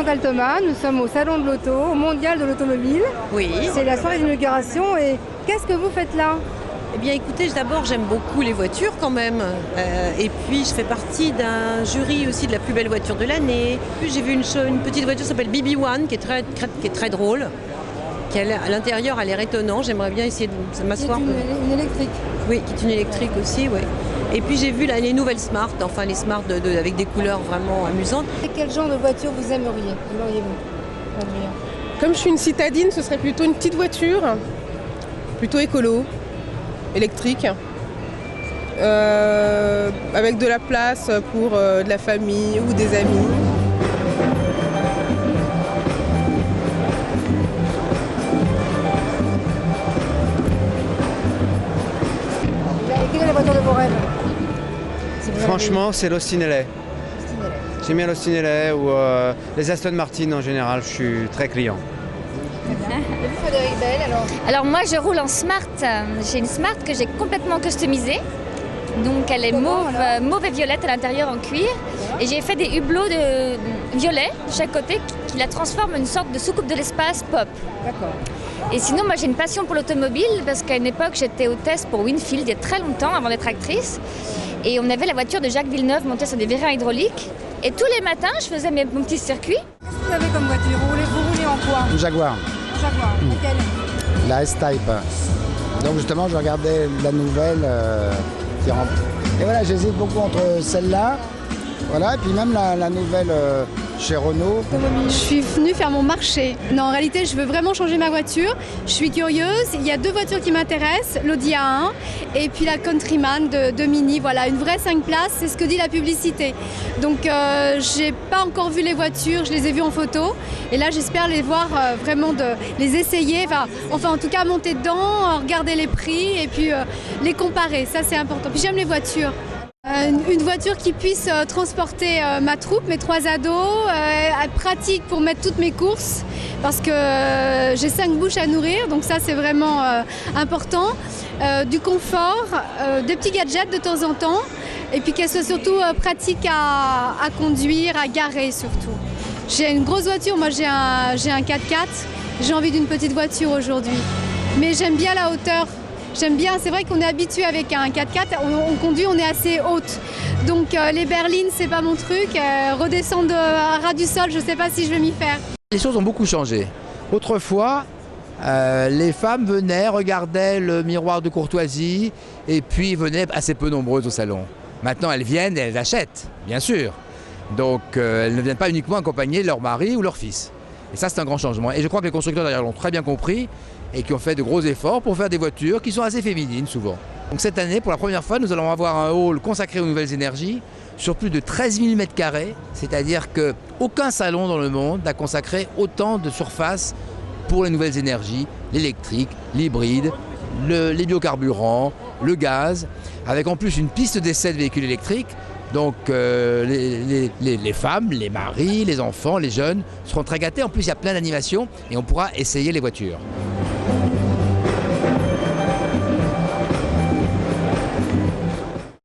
Chantal Thomas, nous sommes au Salon de l'Auto, au Mondial de l'Automobile. Oui. C'est la soirée d'inauguration et qu'est-ce que vous faites là? Eh bien écoutez, d'abord j'aime beaucoup les voitures quand même. Et puis je fais partie d'un jury aussi de la plus belle voiture de l'année. Puis j'ai vu une petite voiture qui s'appelle BB1 qui est très drôle. À l'intérieur a l'air étonnant. J'aimerais bien essayer de m'asseoir. C'est une électrique. Oui, qui est une électrique aussi, oui. Et puis j'ai vu là, les nouvelles Smart, enfin les Smart avec des couleurs vraiment amusantes. Et quel genre de voiture vous aimeriez-vous conduire? Comme je suis une citadine, ce serait plutôt une petite voiture, plutôt écolo, électrique, avec de la place pour de la famille ou des amis. Quelle est la voiture de vos rêves? Franchement, c'est l'Austin LA. J'aime bien l'Austin LA ou les Aston Martin en général, je suis très client. Et vous, Frédéric Bell, Alors moi je roule en Smart, j'ai une Smart que j'ai complètement customisée. Donc elle est mauve et violette à l'intérieur en cuir. Et j'ai fait des hublots de violet de chaque côté qui la transforment en une sorte de soucoupe de l'espace pop. D'accord. Et sinon moi j'ai une passion pour l'automobile parce qu'à une époque j'étais hôtesse pour Winfield il y a très longtemps avant d'être actrice. Et on avait la voiture de Jacques Villeneuve montée sur des vérins hydrauliques. Et tous les matins je faisais mon petit circuit. Qu'est-ce que vous avez comme voiture? Vous roulez en quoi? Une Jaguar, Jaguar. Quelle? la S-Type. Donc justement, je regardais la nouvelle qui rentre. Et voilà, j'hésite beaucoup entre celle-là, voilà, et puis même la nouvelle chez Renault. Je suis venue faire mon marché. Non, en réalité, je veux vraiment changer ma voiture. Je suis curieuse. Il y a deux voitures qui m'intéressent, l'Audi A1 et puis la Countryman de Mini. Voilà, une vraie 5 places, c'est ce que dit la publicité. Donc, j'ai pas encore vu les voitures, je les ai vues en photo. Et là, j'espère les voir vraiment, les essayer. Enfin, en tout cas, monter dedans, regarder les prix et puis les comparer. Ça, c'est important. Puis j'aime les voitures. Une voiture qui puisse transporter ma troupe, mes 3 ados, pratique pour mettre toutes mes courses parce que j'ai 5 bouches à nourrir, donc ça c'est vraiment important. Du confort, des petits gadgets de temps en temps et puis qu'elle soit surtout pratique à conduire, à garer surtout. J'ai une grosse voiture, moi j'ai un 4x4, j'ai envie d'une petite voiture aujourd'hui. Mais j'aime bien la hauteur. J'aime bien, c'est vrai qu'on est habitué avec un 4x4, on conduit, on est assez haute. Donc les berlines, c'est pas mon truc. Redescendre à ras du sol, je sais pas si je vais m'y faire. Les choses ont beaucoup changé. Autrefois, les femmes venaient, regardaient le miroir de courtoisie et puis venaient assez peu nombreuses au salon. Maintenant, elles viennent et elles achètent, bien sûr. Donc elles ne viennent pas uniquement accompagner leur mari ou leur fils. Et ça, c'est un grand changement. Et je crois que les constructeurs derrière l'ont très bien compris et qui ont fait de gros efforts pour faire des voitures qui sont assez féminines souvent. Donc cette année, pour la première fois, nous allons avoir un hall consacré aux nouvelles énergies sur plus de 13 000 m², c'est-à-dire qu'aucun salon dans le monde n'a consacré autant de surface pour les nouvelles énergies, l'électrique, l'hybride, les biocarburants, le gaz, avec en plus une piste d'essai de véhicules électriques. Donc les femmes, les maris, les enfants, les jeunes seront très gâtés. En plus, il y a plein d'animations et on pourra essayer les voitures.